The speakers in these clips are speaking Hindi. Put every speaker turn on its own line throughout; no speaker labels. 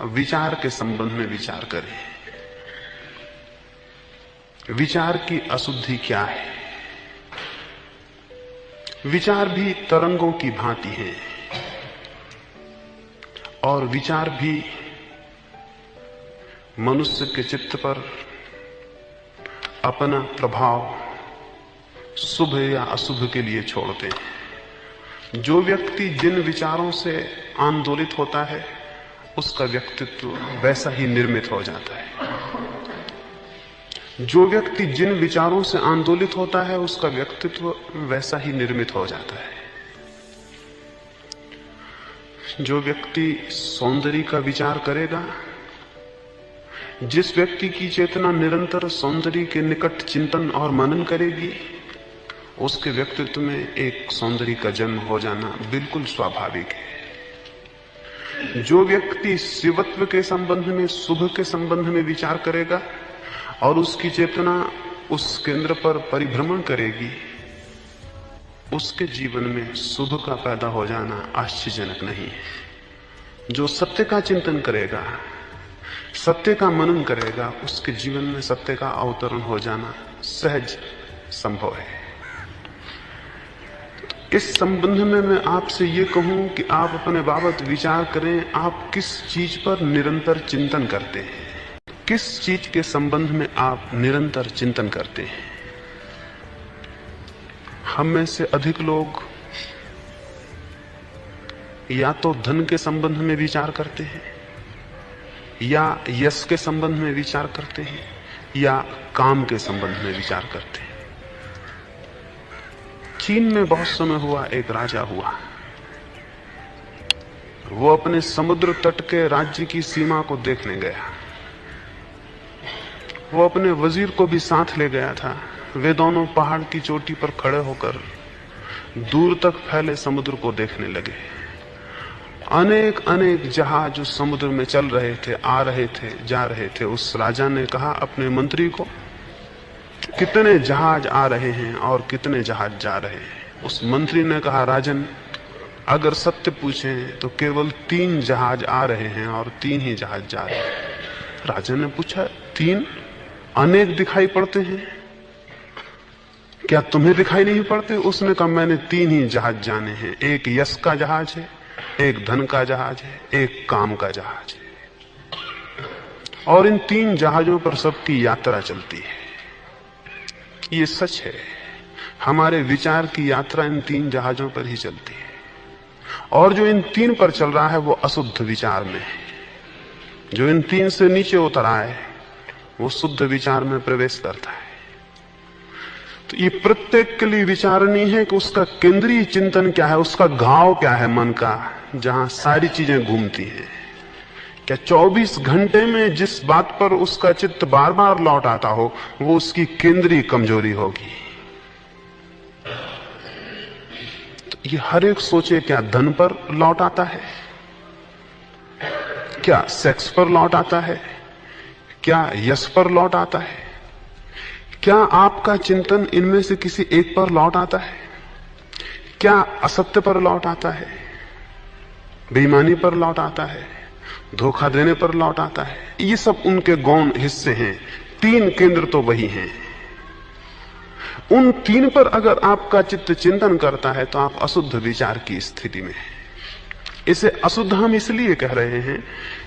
विचार के संबंध में विचार करें। विचार की अशुद्धि क्या है? विचार भी तरंगों की भांति हैं और विचार भी मनुष्य के चित्त पर अपना प्रभाव शुभ या अशुभ के लिए छोड़ते हैं। जो व्यक्ति जिन विचारों से आंदोलित होता है उसका व्यक्तित्व वैसा ही निर्मित हो जाता है। जो व्यक्ति जिन विचारों से आंदोलित होता है उसका व्यक्तित्व वैसा ही निर्मित हो जाता है। जो व्यक्ति सौंदर्य का विचार करेगा, जिस व्यक्ति की चेतना निरंतर सौंदर्य के निकट चिंतन और मनन करेगी, उसके व्यक्तित्व में एक सौंदर्य का जन्म हो जाना बिल्कुल स्वाभाविक है। जो व्यक्ति शिवत्व के संबंध में, शुभ के संबंध में विचार करेगा और उसकी चेतना उस केंद्र पर परिभ्रमण करेगी, उसके जीवन में शुभ का पैदा हो जाना आश्चर्यजनक नहीं है। जो सत्य का चिंतन करेगा, सत्य का मनन करेगा, उसके जीवन में सत्य का अवतरण हो जाना सहज संभव है। इस संबंध में मैं आपसे ये कहूं कि आप अपने बाबत विचार करें। आप किस चीज पर निरंतर चिंतन करते हैं? किस चीज के संबंध में आप निरंतर चिंतन करते हैं? हम में से अधिक लोग या तो धन के संबंध में विचार करते हैं, या यश के संबंध में विचार करते हैं, या काम के संबंध में विचार करते हैं। चीन में बहुत समय हुआ एक राजा हुआ। वो अपने समुद्र तट के राज्य की सीमा को देखने गया। वो अपने वजीर को भी साथ ले गया था। वे दोनों पहाड़ की चोटी पर खड़े होकर दूर तक फैले समुद्र को देखने लगे। अनेक अनेक जहाज उस समुद्र में चल रहे थे, आ रहे थे, जा रहे थे। उस राजा ने कहा अपने मंत्री को, कितने जहाज आ रहे हैं और कितने जहाज जा रहे हैं? उस मंत्री ने कहा, राजन, अगर सत्य पूछें तो केवल 3 जहाज आ रहे हैं और 3 ही जहाज जा रहे हैं। राजा ने पूछा, 3? अनेक दिखाई पड़ते हैं, क्या तुम्हें दिखाई नहीं पड़ते? उसने कहा, मैंने 3 ही जहाज जाने हैं। एक यश का जहाज है, एक धन का जहाज है, एक काम का जहाज है, और इन 3 जहाजों पर सबकी यात्रा चलती है। ये सच है। हमारे विचार की यात्रा इन 3 जहाजों पर ही चलती है, और जो इन 3 पर चल रहा है वो अशुद्ध विचार में है। जो इन 3 से नीचे उतर आए वो शुद्ध विचार में प्रवेश करता है। तो ये प्रत्येक के लिए विचारणीय है कि उसका केंद्रीय चिंतन क्या है, उसका घाव क्या है मन का, जहां सारी चीजें घूमती हैं। क्या 24 घंटे में जिस बात पर उसका चित्त बार बार लौट आता हो वो उसकी केंद्रीय कमजोरी होगी? तो ये हर एक सोचे, क्या धन पर लौट आता है, क्या सेक्स पर लौट आता है, क्या यश पर लौट आता है? क्या आपका चिंतन इनमें से किसी एक पर लौट आता है? क्या असत्य पर लौट आता है, बेईमानी पर लौट आता है, धोखा देने पर लौट आता है? ये सब उनके गौण हिस्से हैं। 3 केंद्र तो वही हैं। उन 3 पर अगर आपका चित्त चिंतन करता है तो आप अशुद्ध विचार की स्थिति में हैं। इसे अशुद्ध हम इसलिए कह रहे हैं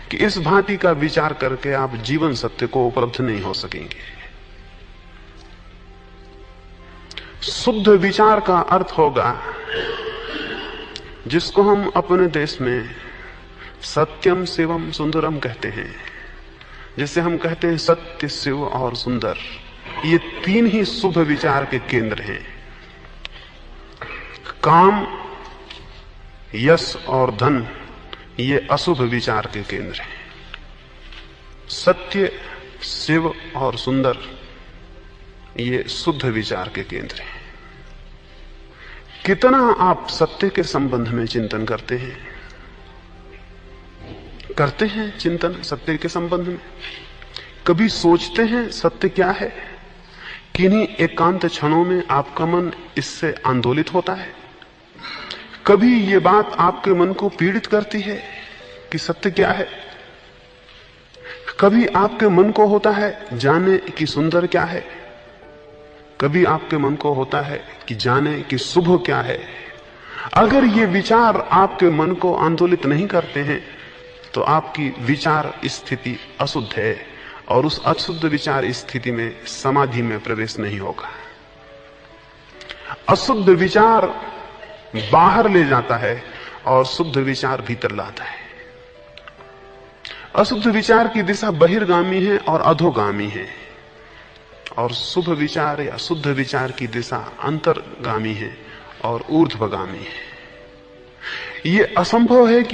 कि इस भांति का विचार करके आप जीवन सत्य को उपलब्ध नहीं हो सकेंगे। शुद्ध विचार का अर्थ होगा जिसको हम अपने देश में सत्यम शिवम सुंदरम कहते हैं। जिसे हम कहते हैं सत्य, शिव और सुंदर, ये 3 ही शुभ विचार के केंद्र हैं। काम, यश और धन ये अशुभ विचार के केंद्र हैं। सत्य, शिव और सुंदर ये शुद्ध विचार के केंद्र हैं। कितना आप सत्य के संबंध में चिंतन करते हैं? करते हैं चिंतन सत्य के संबंध में? कभी सोचते हैं सत्य क्या है? किन्हीं एकांत क्षणों में आपका मन इससे आंदोलित होता है? कभी ये बात आपके मन को पीड़ित करती है कि सत्य क्या है? कभी आपके मन को होता है जाने कि सुंदर क्या है, कभी आपके मन को होता है कि जाने कि शुभ क्या है। अगर ये विचार आपके मन को आंदोलित नहीं करते हैं तो आपकी विचार स्थिति अशुद्ध है, और उस अशुद्ध विचार स्थिति में समाधि में प्रवेश नहीं होगा। अशुद्ध विचार बाहर ले जाता है और शुद्ध विचार भीतर लाता है। अशुद्ध विचार की दिशा बहिर्गामी है और अधोगामी है, और शुभ विचार या शुद्ध विचार की दिशा अंतर्गामी है और ऊर्ध्वगामी है। ये असंभव है कि